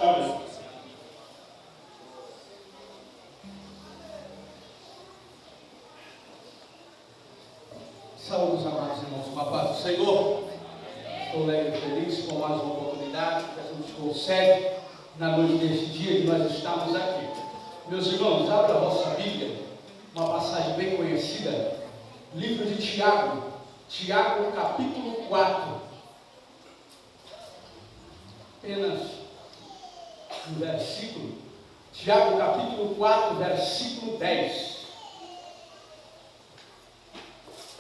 Amém. Saúde, amados irmãos, com a paz do Senhor. Estou alegre e feliz com mais uma oportunidade que a gente concede na noite deste dia que nós estamos aqui. Meus irmãos, abra a vossa Bíblia, uma passagem bem conhecida, livro de Tiago, Tiago capítulo 4. Apenas um versículo, Tiago capítulo 4, versículo 10.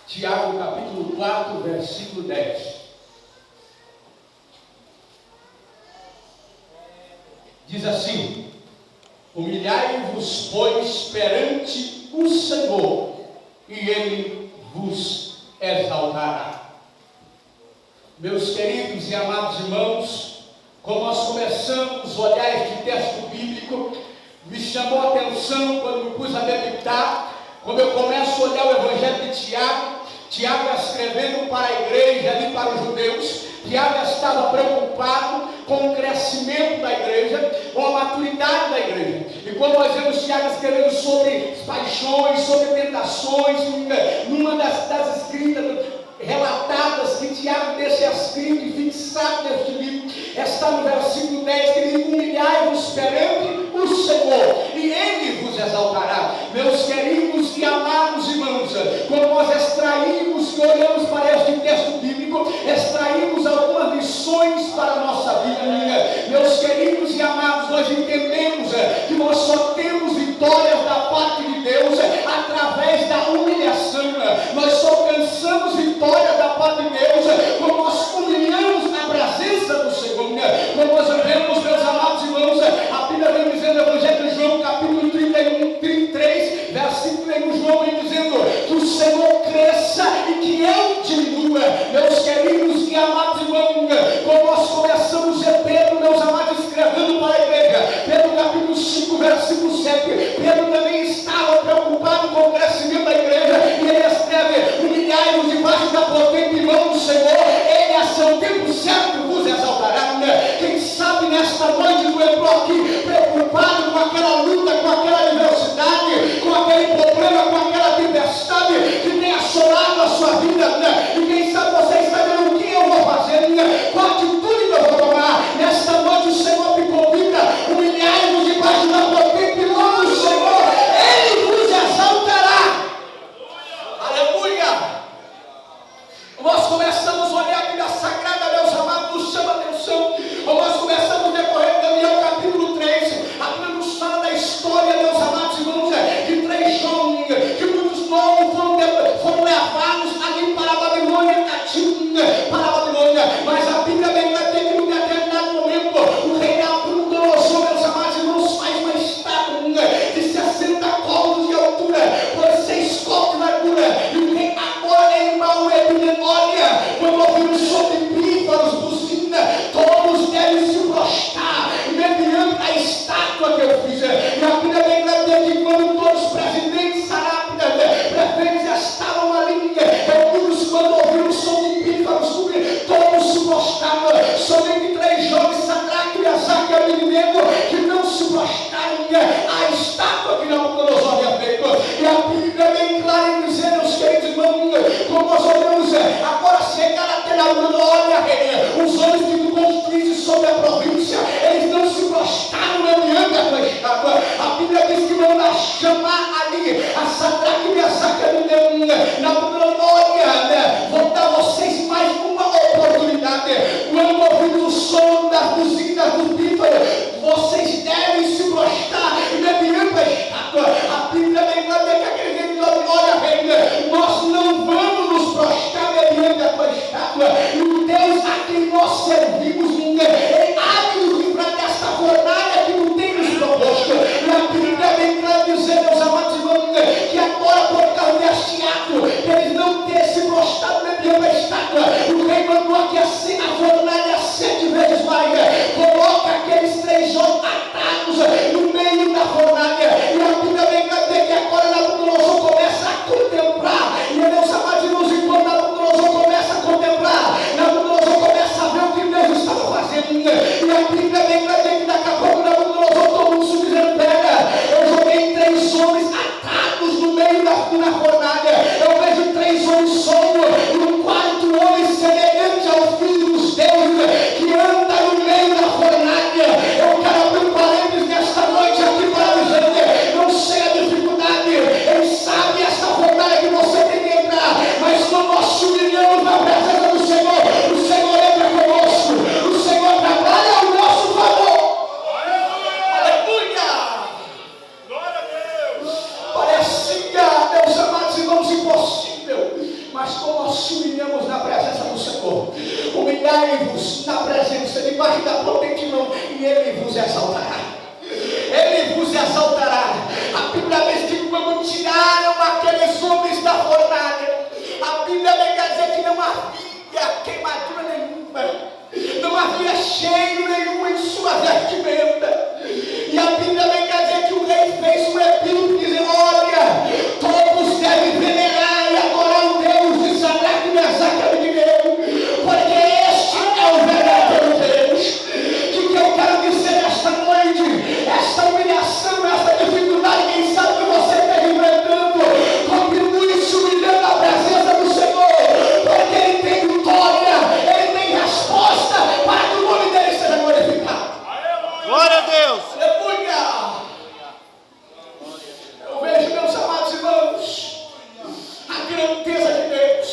Tiago capítulo 4, versículo 10. Diz assim: humilhai-vos, pois, perante o Senhor, e Ele vos exaltará. Meus queridos e amados irmãos, quando nós começamos a olhar este texto bíblico, me chamou a atenção quando me pus a meditar, quando eu começo a olhar o Evangelho de Tiago. Tiago escrevendo para a igreja, ali para os judeus. Tiago estava preocupado com o crescimento da igreja, com a maturidade da igreja. E quando nós vemos Tiago escrevendo sobre paixões, sobre tentações, numa das escritas relatadas que Tiago deixa escrito e fixado neste livro, está no versículo 10, que ele: humilhai-vos perante o Senhor, e Ele vos exaltará. Meus queridos e amados irmãos, quando nós extraímos e olhamos para este texto bíblico, extraímos algumas lições para a nossa vida. Meus queridos e amados, nós entendemos que nós só temos vitórias da parte de Deus através da humilhação. Nós só alcançamos vitória da parte de Deus quando nós humilhamos na presença do Senhor. Quando nós vemos, meus amados irmãos, a Bíblia vem dizendo no Evangelho de João, capítulo 31, 33, versículo 1, João vem dizendo que o Senhor cresça e que eu diminua. Meus queridos e amados irmãos, quando nós começamos a Pedro, meus amados, escrevendo para a igreja, Pedro capítulo 5, versículo 7, Pedro também estava preocupado com o crescimento da igreja, e ele escreve: humilhai-vos debaixo da potente mão do Senhor, Ele a seu tempo certo vos exaltará. Quem sabe nesta noite tu entrou aqui preocupado com aquela luta, com aquela adversidade, com aquele problema, com aquela tempestade que tem assolado a sua vida, e quem sabe você está dizendo: o que eu vou fazer, qual atitude eu vou tomar. Nesta noite o Senhor te convida: humilhai-vos debaixo da potente mão do Senhor, Ele vos exaltará. Aleluia! Nós começamos a olhar a Bíblia Sagrada, meus amados, nos chama a atenção. Nós começamos a decorrer Daniel capítulo 3, a Bíblia nos fala da história, meus amados irmãos, de três jovens, que muitos novos foram levados ali para a Babilônia, para a Babilônia. Mas a Bíblia bem vai ter que em um determinado momento o rei Nabucodonosor, meus amados irmãos, faz uma estátua de 60 côvados de altura, por 6 côvados de largura. E o rei agora em Babilônia, quando ouviu o som de pífaros, buzina, todos devem se prostrar mediante a estátua que eu fiz. E a Bíblia bem vai ter que quando todos os presidentes, sarápidas, prefeitos estavam ali reunidos, quando ouviram o som de pífaros, todos se prostraram. Somente 3 jovens, Sadraque, Mesaque e Abednego, que não se prostraram à estátua que Nabucodonosor havia feito. E a Bíblia é bem clara em dizer, meus queridos irmãos, como nós olhamos agora chegar até Nabucodonosor, olha, os homens que tu construíste sobre a província, eles não se prostraram mediante a tua estátua. A Bíblia diz que manda chamar ali a Sadraque, Mesaque e Abednego. Nabucodonosor, vou dar a vocês mais uma oportunidade. Quando ouvir o som das buzinas do pífaro, vocês devem se prostrar mediante a estátua. A Bíblia vem para ver que aquele gente olha, rei, nós não vamos nos prostrar mediante a tua estátua. E o Deus a quem nós servimos, Ele há de nos livrar desta fornalha que não tem nos proposto. E a Bíblia vem para dizer, meus amados irmãos, que agora, por causa deste ato, eles não têm se prostrado mediante a estátua, o rei mandou aqui assim a fornalha 7 vezes mais. Coloca aqueles 3 jovens atados no meio da fornalha. E a Bíblia vem para dizer que agora Nabucodonosor começa a contemplar. E meus amados irmãos, enquanto Nabucodonosor começa a contemplar, Nabucodonosor começa a ver o que Deus estava fazendo. E a Bíblia vem para dizer que daqui a Senhor. Humilhai-vos na presença, debaixo da potente mão, e Ele vos exaltará. Ele vos exaltará. A Bíblia diz que quando tiraram aqueles homens da fornalha, a Bíblia quer dizer que não havia queimadura nenhuma, não havia cheiro nenhum em sua vestimenta. E a Bíblia quer dizer que o rei fez um epílogo dizendo: olha, todos devem venerar e adorar o Deus de Sadraque, Mesaque e Abednego, porque este é o verdadeiro Deus. O que eu quero dizer nesta noite, esta humilhação, essa dificuldade, quem sabe que você está enfrentando, continue se humilhando na presença do Senhor, porque Ele tem vitória, Ele tem resposta para que o nome dele seja glorificado. Glória a Deus! Aleluia! Eu vejo, meus amados irmãos, a grandeza de Deus.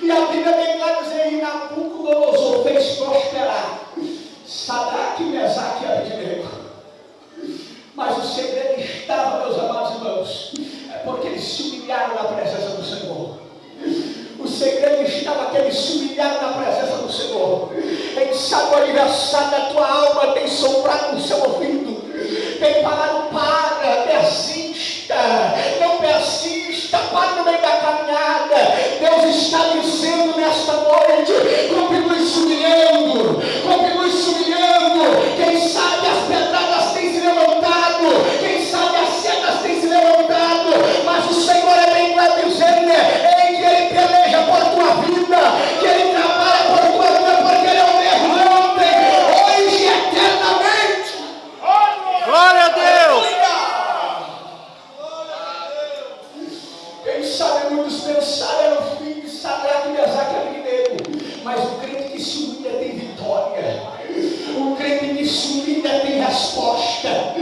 E a Bíblia tem lá dizer: e Nabucodonosor fez prosperar Sadraque, Mesaque e Abednego. Mas o segredo estava, meus amados irmãos, é porque eles se humilharam na presença do Senhor. O segredo estava que eles se humilharam na presença do Senhor. Ele sabe, o aniversário da tua alma tem soprado no seu ouvido, tem falado: para, persista, não persista, para no meio da caminhada. Deus está dizendo nesta noite: continue se humilhando, continue se humilhando. Quem sabe as pedradas têm se levantado, quem sabe as setas têm se levantado, mas o Senhor é bem claro dizendo, que Ele peleja por tua vida, que Ele trabalha por tua vida, porque Ele é o mesmo ontem, hoje e eternamente. Glória a Deus! Quem sabe muitos pensaram no filho de Sadraque, Mesaque e Abednego, mas o crente que se humilha tem vitória, o crente que se humilha tem resposta,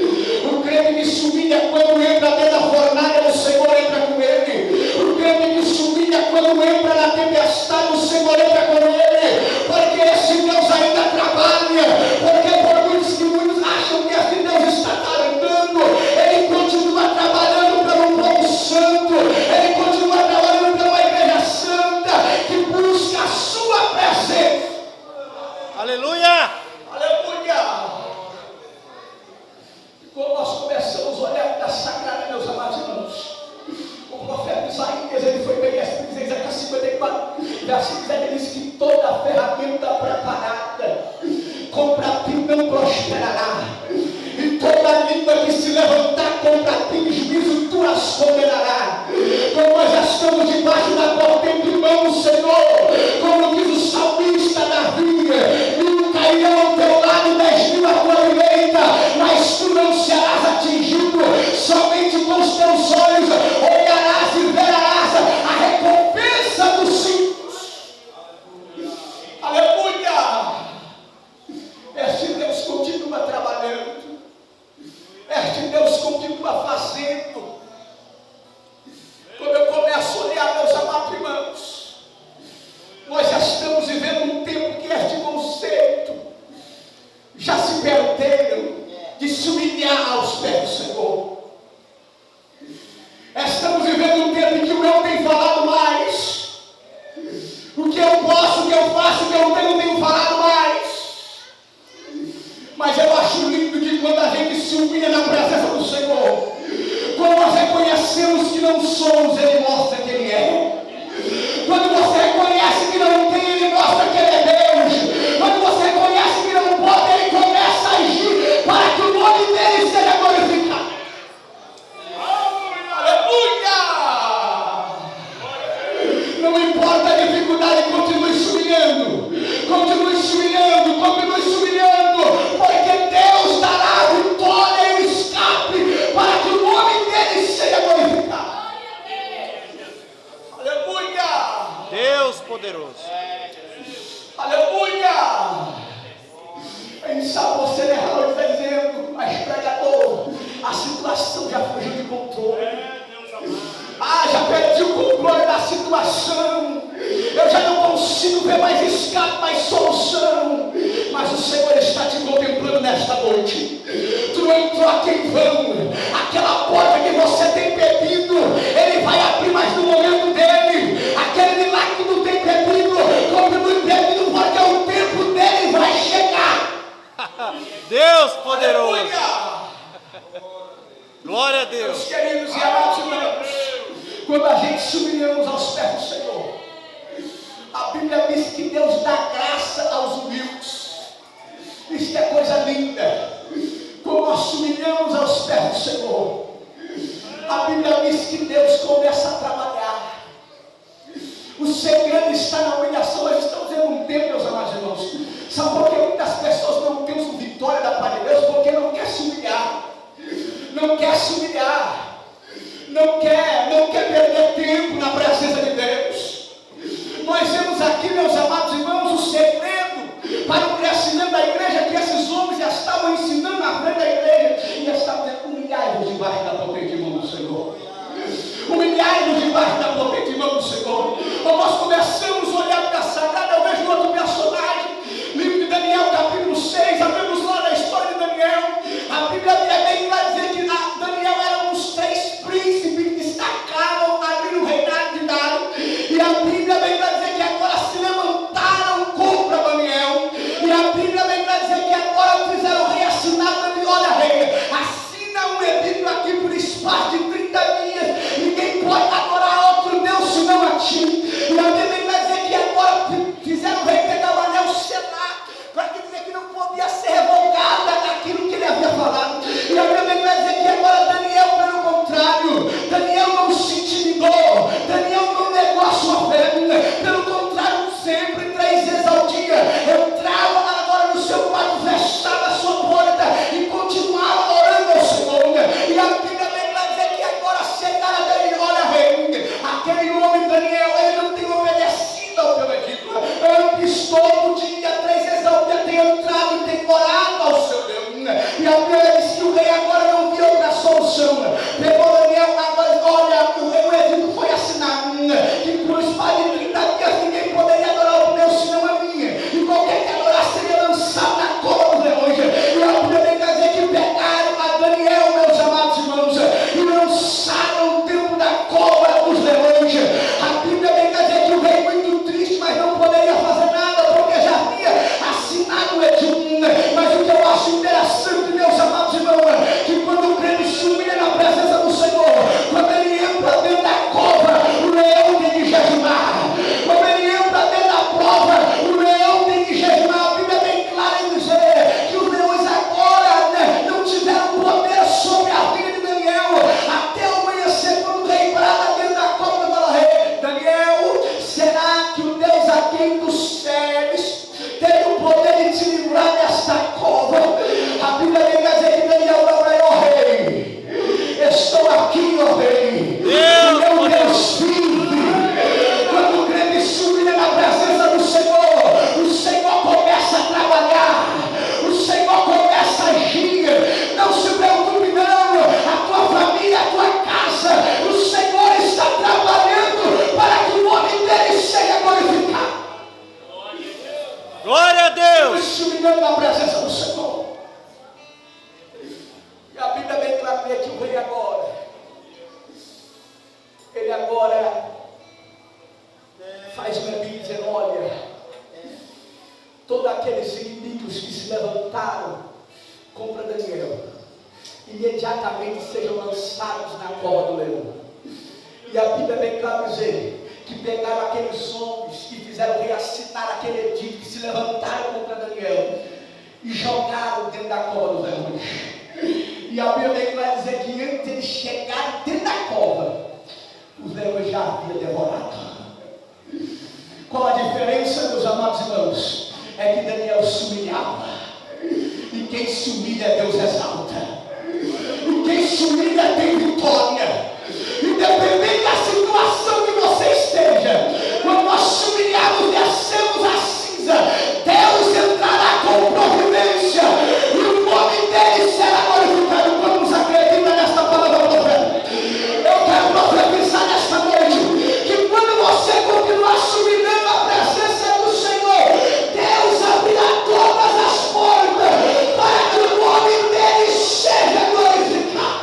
o crente que se humilha quando entra dentro da fornalha, o Senhor entra com ele, o crente que se humilha quando entra na tempestade, o Senhor entra com ele, porque esse Deus ainda trabalha, porque por muitos que muitos acham que esse Deus está tarandando, Ele continua trabalhando pelo povo santo, Ele continua trabalhando pela igreja santa, que busca a sua presença. Aleluia! Aleluia! Quando nós começamos a olhar da sagrada, meus amados irmãos, o profeta Isaías, ele foi bem explícito em Isaías 54, versículo 10, ele diz que toda a ferramenta preparada contra ti não prosperará, e toda língua que se levantar contra ti em juízo tu as condenarás. Como nós estamos debaixo da potente mão do Senhor, como diz o salmista Davi: mil cairão ao teu lado, 10.000 à tua direita, mas tu não serás atingido. Somente com os teus olhos olharás e verás a recompensa dos simples. Aleluia! Este Deus continua trabalhando, este Deus continua fazendo. Quando eu começo a olhar, meus amados irmãos, nós já estamos vivendo um tempo que este conceito já se perderam de se humilhar aos pés do Senhor. Estamos vivendo um tempo em que o eu tem falado mais, o que eu posso, o que eu faço, o que eu tenho falado mais. Mas eu acho lindo que quando a gente se humilha na presença do Senhor, quando nós reconhecemos que não somos, Ele mostra que Ele é. Quando você reconhece que não tem, Ele mostra que Ele é Deus. Quando você reconhece que não pode, Ele começa a agir para que o nome dEle seja glorificado. Aleluia! Não importa a dificuldade, continue se humilhando. Continue se humilhando, continue se humilhando, porque Deus dará a vitória e o escape para que o nome dEle seja glorificado. Aleluia! Deus poderoso. Aleluia! Quem sabe você nessa noite está dizendo: mas pregador, a situação já fugiu de controle. Já perdi o controle da situação. Eu já não consigo ver mais escape, mais solução. Mas o Senhor está te contemplando nesta noite. Tu não entrou aqui em vão. Aquela porta que você tem pedido, Ele vai abrir, mas no momento dele. Aquele milagre que tu tem pedido, como O segredo está na humilhação. Nós estamos vendo um tempo, meus amados irmãos. Sabe por que muitas pessoas não têm vitória da parte de Deus? Porque não quer se humilhar. Não quer se humilhar. Não quer perder tempo na presença de Deus. Nós vemos aqui, meus amados irmãos, o segredo para o crescimento da igreja, que esses homens já estavam ensinando na frente da igreja, e já estavam dizendo: humilhai-vos debaixo da potente mão do Senhor. Humilhai-vos debaixo da potente mão do Senhor. Quando nós começamos a olhar para a Sagrada, eu vejo outro personagem, livro de Daniel, capítulo 6, abrimos lá na história de Daniel. A Bíblia é bem clara dizer que Daniel era um dos 3 príncipes que destacavam ali no reinado de Dário. E a Bíblia vem para dizer que agora se levantaram contra Daniel. E a Bíblia vem para dizer que agora fizeram rei assinar Daniel. Olha, rei, assina um edito aqui por espaço de 30 dias. Ninguém pode adorar outro Deus senão a ti. E a Bíblia vem para dizer que agora fizeram o rei pegar o anel selar, para dizer que não podia ser revogada aquilo que ele havia falado. E a Bíblia vem para dizer que agora Daniel, pelo contrário, Daniel não se intimidou, Daniel não negou a sua fé. Pelo contrário, sempre 3 vezes ao dia entrava agora no seu quarto, fechava a sua porta e continuava orando ao Senhor. E a Bíblia vem para dizer que agora chegaram a Daniel: olha, rei, aquele homem Daniel, ele não tem obedecido ao teu edito. Antes, todo dia, 3 vezes ao dia, tem entrado e tem orado ao seu Deus. E a Bíblia diz que o rei agora não viu outra solução. Pegou Daniel, agora, olha, o edito foi assinado, que por espaço de 30 dias ninguém poderia adorar o Deus senão a minha. E qualquer que adorar seria lançado na cova dos leões. E a Bíblia vem dizer que pegaram a Daniel, meus amados irmãos, e lançaram dentro da cova dos leões. A Bíblia vem dizer que o rei, muito triste, mas não poderia fazer nada, porque já havia assinado o edito. Mas o que eu acho interessante, meus amados irmãos, que quando o crente se humilha na presença do Senhor, quando ele entra dentro da cova, o leão tem que jejuar. Quando ele entra dentro da prova, o leão tem que jejuar. A Bíblia é bem clara em dizer que os leões agora não tiveram poder sobre a vida de Daniel até o amanhecer, quando o rei brada dentro da cova e fala: rei, Daniel, será que o Deus a quem tu serves teve o poder de te livrar desta cova? A Bíblia vem dizer que Daniel não é: ó rei, estou aqui, ó rei, meu Deus vive. Quando o crente se humilha na presença do Senhor, o Senhor começa a trabalhar, o Senhor começa a agir. Não se preocupe não, a tua família, a tua casa, o Senhor está trabalhando para que o nome dele seja glorificado. Glória a Deus. Se humilhando na presença do Senhor. E a Bíblia vem para ver que o rei agora, ele agora faz uma Bíblia dizendo: olha, todos aqueles inimigos que se levantaram contra Daniel, imediatamente sejam lançados na cova do leão. E a Bíblia vem para dizer que pegaram aqueles homens que fizeram reassinar aquele edito, que se levantaram contra Daniel e jogaram dentro da cova dos leões. E a Bíblia vem para dizer que antes de eles chegarem dentro da cova, os leões já haviam devorado. Qual a diferença, meus amados irmãos? É que Daniel se humilhava, e quem se humilha, Deus exalta, e quem se humilha tem vitória. Independente da situação que você esteja, quando nós se humilharmos, descemos a cinza, Deus entrará com providência e o nome dele será glorificado. Quantos acreditam nesta palavra profética? Eu quero profetizar nesta noite que quando você continuar se humilhando na presença do Senhor, Deus abrirá todas as portas para que o nome dele seja glorificado.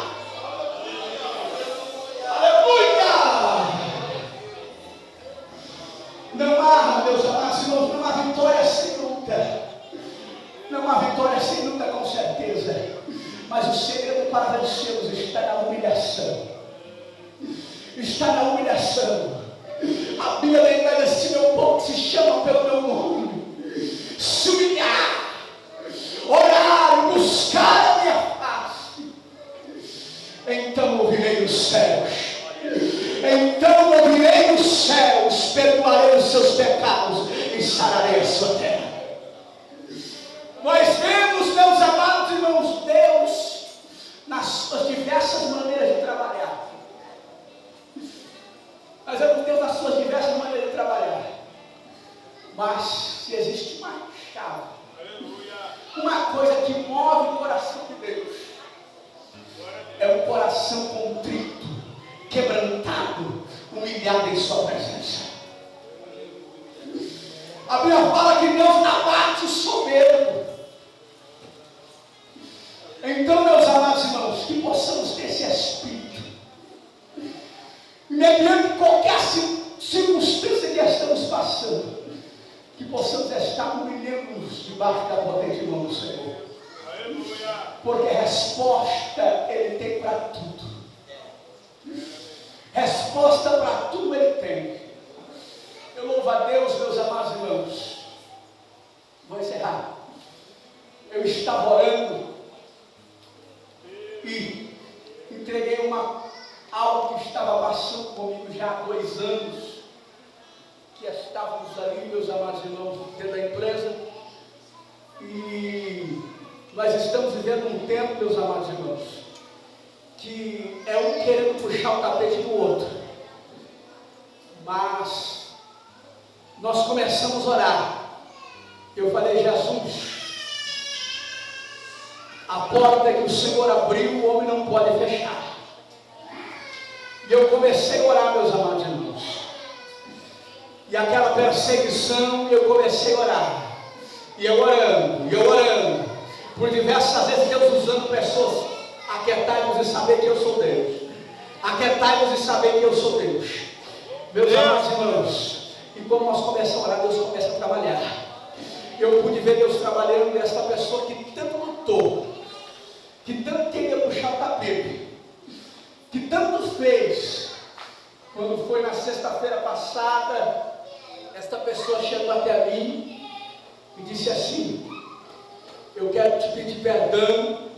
Não há, meus amados irmãos, não há vitória sem luta. Não há vitória sem luta, com certeza. Mas o segredo para vencermos está na humilhação. Está na humilhação. A Bíblia vem para dizer: se meu povo se chama pelo meu nome, se humilhar, orar e buscar a minha face, então ouvirei os céus. Então ouvirei os céus, perdoarei seus pecados e sararei a sua terra. Nós vemos, meus amados irmãos, Deus nas suas diversas maneiras de trabalhar. Nós vemos Deus nas suas diversas maneiras de trabalhar. Mas se existe uma chave, uma coisa que move o coração de Deus, é um coração contrito, quebrantado, humilhado em sua presença. A Bíblia fala que Deus abate o soberbo. Então, meus amados irmãos, que possamos ter esse espírito, mediante qualquer circunstância que estamos passando, que possamos estar humilhando-nos debaixo da potente mão do Senhor. Porque resposta Ele tem para tudo. Resposta para tudo Ele tem. Eu louvo a Deus, meus amados irmãos. Vou encerrar. Eu estava orando e entreguei algo que estava passando comigo já há 2 anos, que estávamos ali, meus amados irmãos, dentro da empresa, e nós estamos vivendo um tempo, meus amados irmãos, que é um querendo puxar o tapete do outro, mas nós começamos a orar. Eu falei: Jesus, a porta que o Senhor abriu, o homem não pode fechar. E eu comecei a orar, meus amados irmãos. E aquela perseguição, eu comecei a orar. E eu orando. Por diversas vezes Deus usando pessoas. Aquietai-vos e saber que eu sou Deus. Aquietai-vos e saber que eu sou Deus. Meus amados irmãos. E como nós começamos a orar, Deus começa a trabalhar. Eu pude ver Deus trabalhando nessa pessoa que tanto lutou, que tanto queria puxar o tapete, que tanto fez. Quando foi na sexta-feira passada, esta pessoa chegou até mim e disse assim: eu quero te pedir perdão,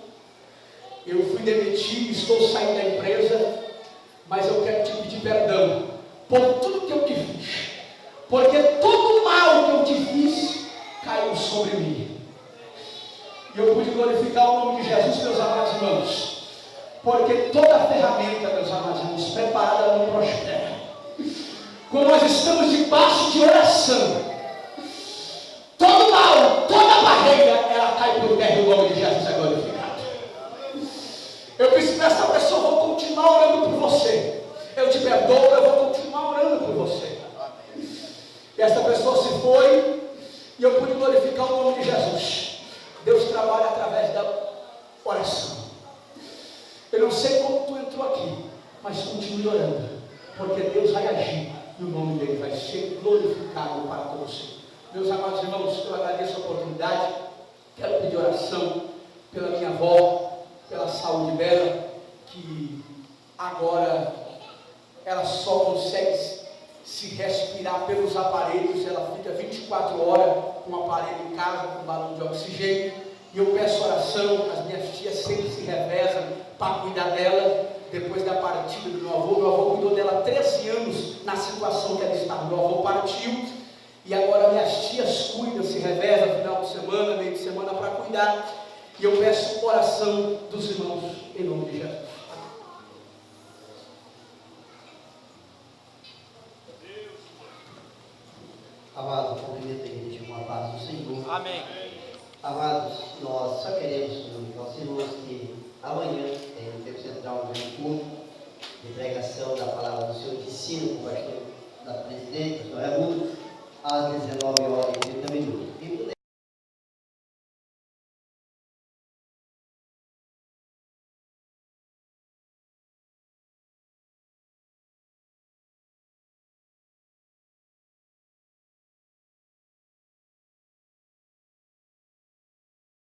eu fui demitido, estou saindo da empresa, mas eu quero te pedir perdão por tudo que eu te fiz, porque todo o mal que eu te fiz caiu sobre mim. E eu pude glorificar o nome de Jesus, meus amados irmãos, porque toda a ferramenta, meus amados irmãos, preparada não prospera. Quando nós estamos debaixo de oração, todo mal, toda barreira, ela cai por terra e o nome de Jesus é glorificado. Eu disse para essa pessoa: vou continuar orando por você. Eu te perdoo, eu vou continuar orando por você. E essa pessoa se foi, e eu pude glorificar o nome de Jesus. Deus trabalha através da oração. Eu não sei como tu entrou aqui, mas continue orando, porque Deus vai agir e o nome dele vai ser glorificado para todos. Meus amados irmãos, eu agradeço a oportunidade. Quero pedir oração pela minha avó, pela saúde dela, que agora ela só consegue se respirar pelos aparelhos. Ela fica 24 horas com o aparelho em casa, com balão de oxigênio. E eu peço oração. As minhas tias sempre se revezam para cuidar dela. Depois da partida do meu avô cuidou dela 13 anos na situação que ela estava. Meu avô partiu e agora minhas tias cuidam, se revezam final de semana, meio de semana para cuidar. E eu peço oração dos irmãos em nome de Jesus. Amados, cumprimento a igreja com a paz do Senhor. Amém. Amados, nós só queremos comunicar aos irmãos que amanhã tem um tempo central, um grande culto de pregação da palavra do Senhor, de ensino com o pastor da presidente, pastor Raimundo, às 19 horas.